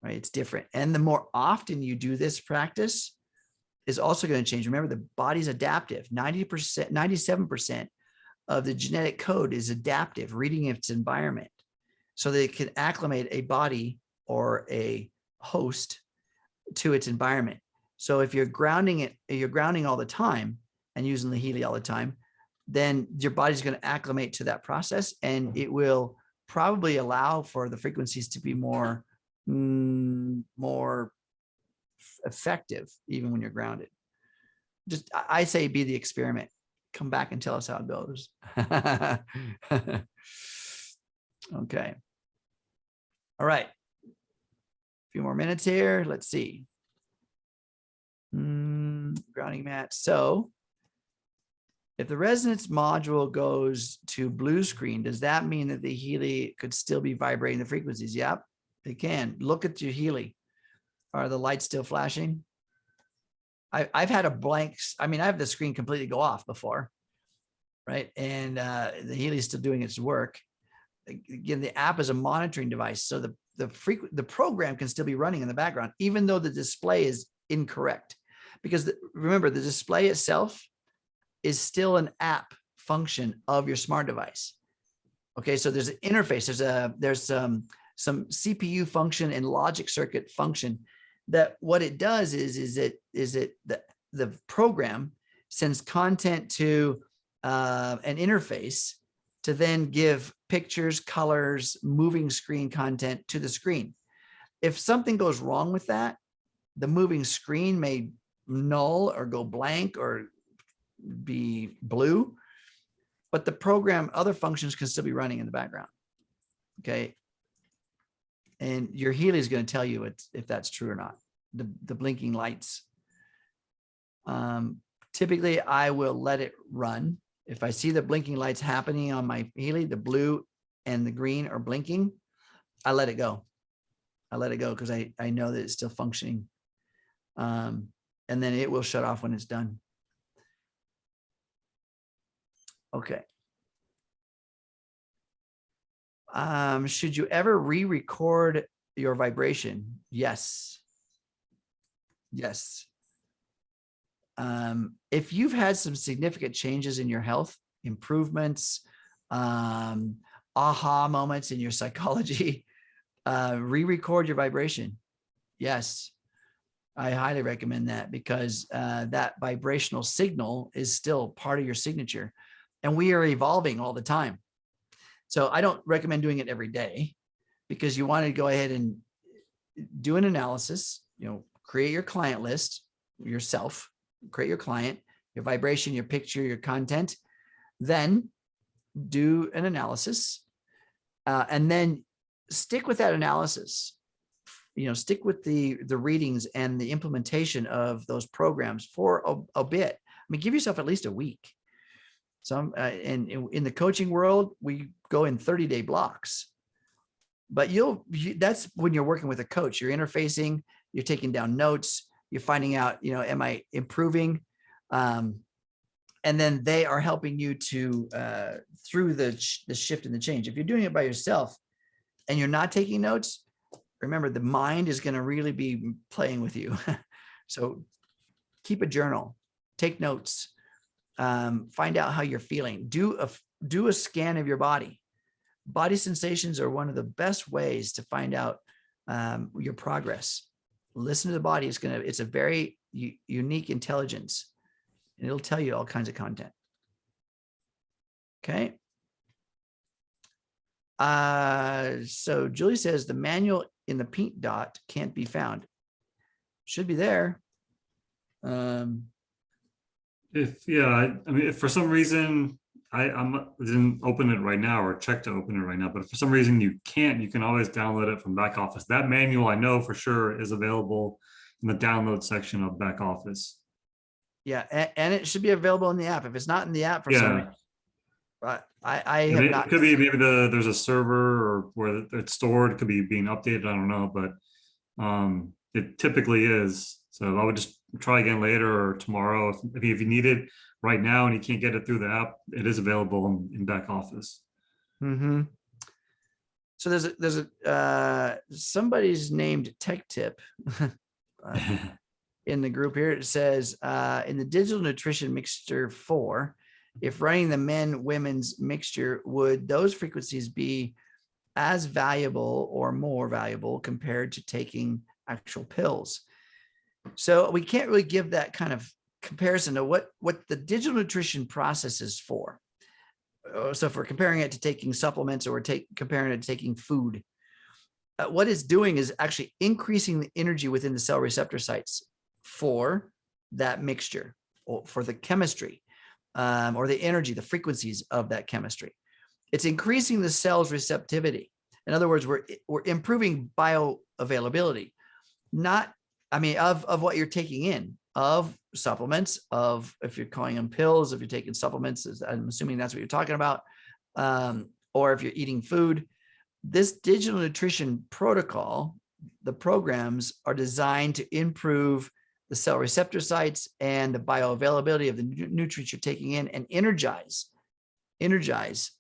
A: right? It's different. And the more often you do this practice is also going to change. Remember, the body's adaptive. 90%, 97% of the genetic code is adaptive, reading its environment so that it can acclimate a body or a host to its environment. So if you're grounding it, you're grounding all the time and using the Healy all the time, then your body's going to acclimate to that process, and it will probably allow for the frequencies to be more effective even when you're grounded. Just, I say, be the experiment. Come back and tell us how it goes. Okay. All right. A few more minutes here. Let's see. Grounding mat. So if the resonance module goes to blue screen, does that mean that the Healy could still be vibrating the frequencies? Yep, it can. Look at your Healy. Are the lights still flashing? I've had a blank. I mean, I have the screen completely go off before, right? And the Healy is still doing its work. Again, the app is a monitoring device, so the program can still be running in the background, even though the display is incorrect. Because remember, the display itself is still an app function of your smart device. Okay, so there's an interface. There's some CPU function and logic circuit function that what it does is the program sends content to an interface, to then give pictures, colors, moving screen content to the screen. If something goes wrong with that, the moving screen may null or go blank or be blue, but the program, other functions can still be running in the background. Okay. And your Healy is going to tell you if that's true or not. The blinking lights. Typically I will let it run. If I see the blinking lights happening on my Healy, the blue and the green are blinking, I let it go. I let it go because I know that it's still functioning. And then it will shut off when it's done. Okay. Should you ever re-record your vibration? Yes. Yes. If you've had some significant changes in your health, improvements, aha moments in your psychology, re-record your vibration. Yes. I highly recommend that because that vibrational signal is still part of your signature, and we are evolving all the time. So I don't recommend doing it every day because you want to go ahead and do an analysis, create your client list yourself, create your client, your vibration, your picture, your content, then do an analysis, and then stick with that analysis. Stick with the readings and the implementation of those programs for a bit. I mean, give yourself at least a week. And in the coaching world, we go in 30-day blocks, but that's when you're working with a coach, you're interfacing, you're taking down notes, you're finding out, am I improving? And then they are helping you to, through the shift and the change. If you're doing it by yourself and you're not taking notes, remember the mind is going to really be playing with you. So keep a journal, take notes, find out how you're feeling, do a scan of your body. Body sensations are one of the best ways to find out your progress. Listen to the body. It's a very unique intelligence, and it'll tell you all kinds of content. Okay. So Julie says the manual in the pink dot can't be found. Should be there.
B: If for some reason I didn't open it right now or check to open it right now, but if for some reason you can't, you can always download it from back office. That manual I know for sure is available in the download section of back office.
A: Yeah, and it should be available in the app. If it's not in the app for some reason, I have not.
B: It could be maybe there's a server or where it's stored. It could be being updated. I don't know, but it typically is. So I would just try again later or tomorrow. If you need it right now and you can't get it through the app, it is available in back office.
A: Mm-hmm. So there's somebody's named Tech Tip in the group here. It says in the digital nutrition mixture 4, if running the men-women's mixture, would those frequencies be as valuable or more valuable compared to taking actual pills? So we can't really give that kind of comparison to what the digital nutrition process is for. So if we're comparing it to taking supplements or comparing it to taking food, what it's doing is actually increasing the energy within the cell receptor sites for that mixture, or for the chemistry, or the energy, the frequencies of that chemistry. It's increasing the cell's receptivity. In other words, we're improving bioavailability, of what you're taking in, of supplements, of if you're calling them pills, if you're taking supplements, I'm assuming that's what you're talking about, or if you're eating food. This digital nutrition protocol, the programs are designed to improve the cell receptor sites and the bioavailability of the nutrients you're taking in, and energize,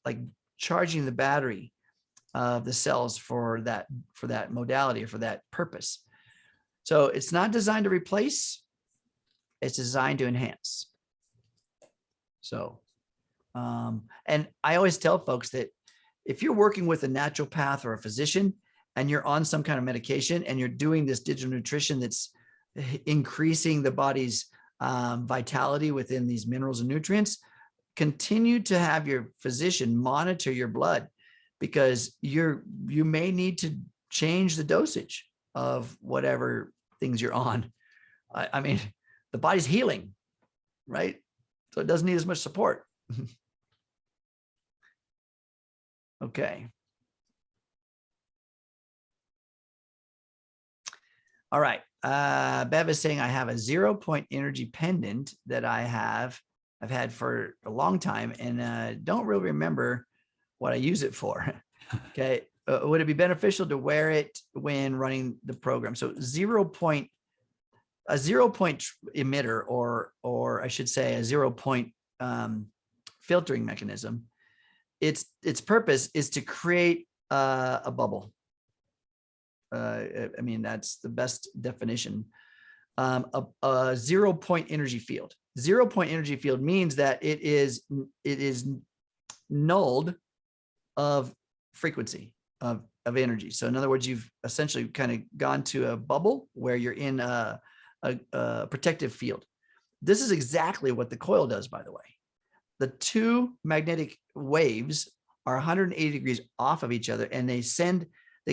A: like charging the battery of the cells for that modality or for that purpose. So it's not designed to replace, it's designed to enhance. So, and I always tell folks that if you're working with a naturopath or a physician and you're on some kind of medication and you're doing this digital nutrition that's increasing the body's vitality within these minerals and nutrients, continue to have your physician monitor your blood, because you may need to change the dosage of whatever things you're on. I mean, the body's healing, right? So it doesn't need as much support. Okay. All right. Bev is saying, I have a 0-point energy pendant that I've had for a long time, and don't really remember what I use it for. Okay. Would it be beneficial to wear it when running the program? So a 0-point emitter, or I should say a 0-point filtering mechanism. Its purpose is to create a bubble. I mean, that's the best definition. A 0-point energy field. 0-point energy field means that it is nulled of frequency of energy. So in other words, you've essentially kind of gone to a bubble where you're in a protective field. This is exactly what the coil does, by the way. The two magnetic waves are 180 degrees off of each other, and they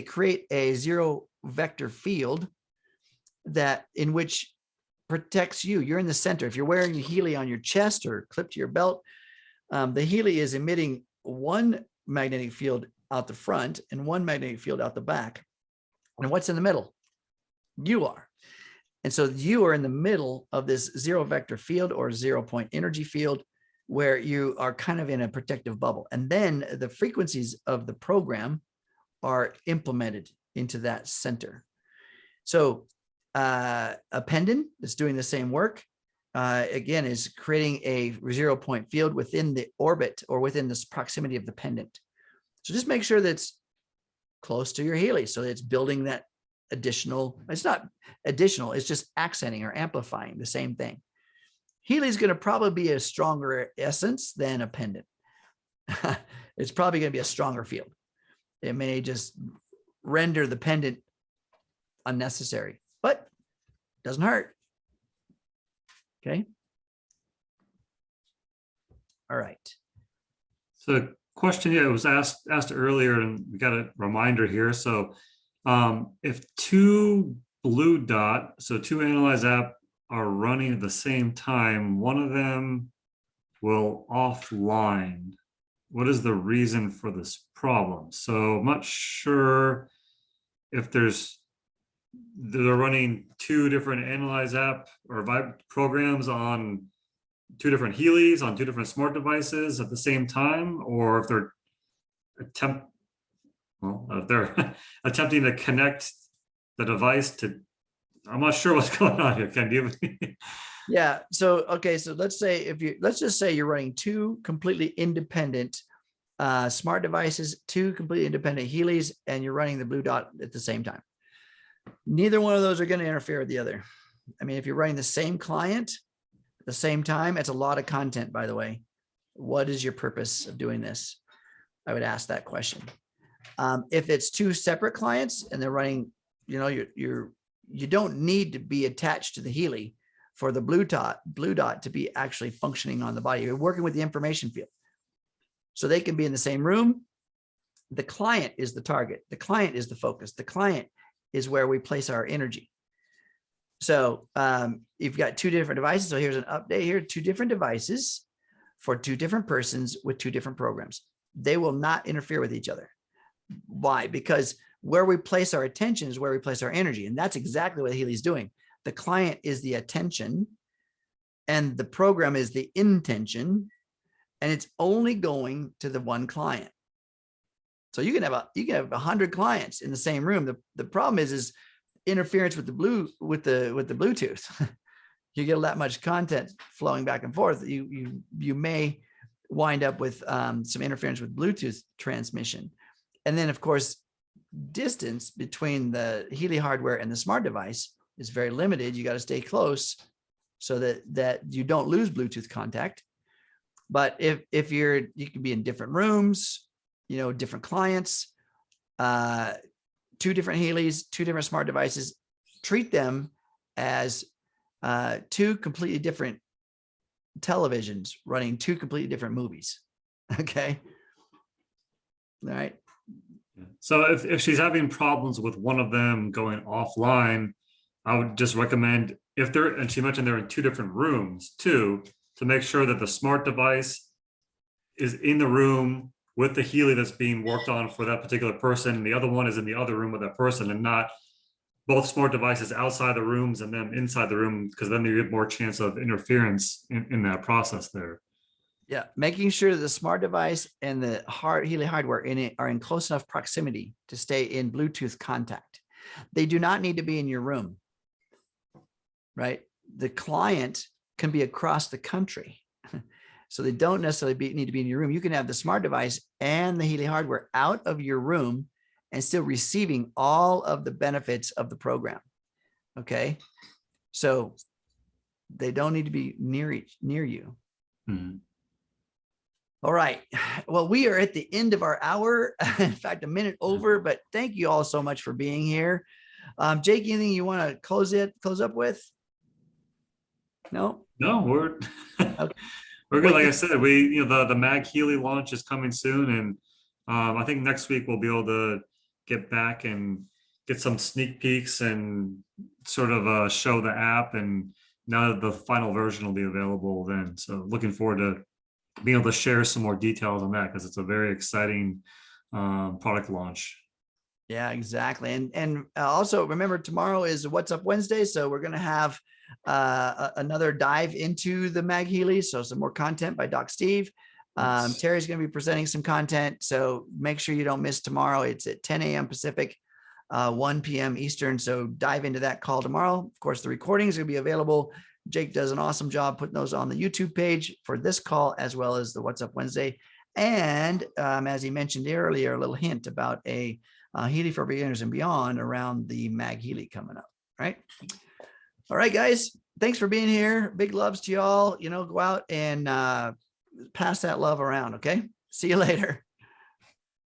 A: create a 0 vector field in which protects you. You're in the center. If you're wearing a Healy on your chest or clipped to your belt, the Healy is emitting one magnetic field out the front and one magnetic field out the back. And what's in the middle? You are. And so you are in the middle of this 0 vector field, or 0-point energy field, where you are kind of in a protective bubble. And then the frequencies of the program are implemented into that center. So a pendant that's doing the same work, again, is creating a 0-point field within the orbit or within this proximity of the pendant. So just make sure that it's close to your Healy, so that it's building that additional, it's not additional, it's just accenting or amplifying the same thing. Healy is going to probably be a stronger essence than a pendant. It's probably going to be a stronger field. It may just render the pendant unnecessary, but it doesn't hurt. Okay. All right.
B: So question, yeah, it was asked earlier, and we got a reminder here. So if two two Analyze app are running at the same time, one of them will offline. What is the reason for this problem? So I'm not sure if they're running two different Analyze app or programs on two different Healys on two different smart devices at the same time, or if they're attempting to connect the device to, I'm not sure what's going on here. Can you?
A: Yeah. So, okay. So let's just say you're running two completely independent smart devices, two completely independent Healys, and you're running the blue dot at the same time. Neither one of those are going to interfere with the other. I mean, if you're running the same client at the same time, it's a lot of content, by the way. What is your purpose of doing this? I would ask that question. If it's two separate clients and they're running, you don't need to be attached to the Healy for the blue dot to be actually functioning on the body. You're working with the information field. So they can be in the same room. The client is the target. The client is the focus. The client is where we place our energy. So you've got two different devices. So here's an update here, two different devices for two different persons with two different programs. They will not interfere with each other. Why? Because where we place our attention is where we place our energy. And that's exactly what Healy's doing. The client is the attention and the program is the intention, and it's only going to the one client. So you can have 100 clients in the same room. The problem is interference with the Bluetooth. You get that much content flowing back and forth. You may wind up with some interference with Bluetooth transmission. And then, of course, distance between the Healy hardware and the smart device is very limited. You got to stay close so that you don't lose Bluetooth contact. But if you can be in different rooms, different clients, two different Healys, two different smart devices, treat them as two completely different televisions running two completely different movies. Okay. All right.
B: So if she's having problems with one of them going offline, I would just recommend if they're, and she mentioned they're in two different rooms too, to make sure that the smart device is in the room with the Healy that's being worked on for that particular person, and the other one is in the other room with that person, and not both smart devices outside the rooms and then inside the room, because then you get more chance of interference in that process there.
A: Yeah, making sure that the smart device and the Healy hardware in it are in close enough proximity to stay in Bluetooth contact. They do not need to be in your room, right? The client can be across the country, so they don't necessarily need to be in your room. You can have the smart device and the Healy hardware out of your room and still receiving all of the benefits of the program. Okay, so they don't need to be near you.
B: Mm-hmm.
A: All right. Well, we are at the end of our hour. In fact, a minute over, but thank you all so much for being here. Jake, anything you want to close up with? No,
B: we're
A: okay.
B: we're good. Like I said, the Mag Healy launch is coming soon, and I think next week we'll be able to get back and get some sneak peeks and sort of show the app. And now that the final version will be available then, so looking forward to being able to share some more details on that, because it's a very exciting product launch.
A: Yeah, exactly. And also remember, tomorrow is What's Up Wednesday. So we're going to have another dive into the Mag Healy. So some more content by Doc Steve. Terry's going to be presenting some content. So make sure you don't miss tomorrow. It's at 10 a.m. Pacific, 1 p.m. Eastern. So dive into that call tomorrow. Of course, the recording is going to be available. Jake does an awesome job putting those on the YouTube page for this call, as well as the What's Up Wednesday. And as he mentioned earlier, a little hint about a Healy for beginners and beyond around the Mag Healy coming up. Right. All right, guys. Thanks for being here. Big loves to y'all. Go out and pass that love around. Okay. See you later.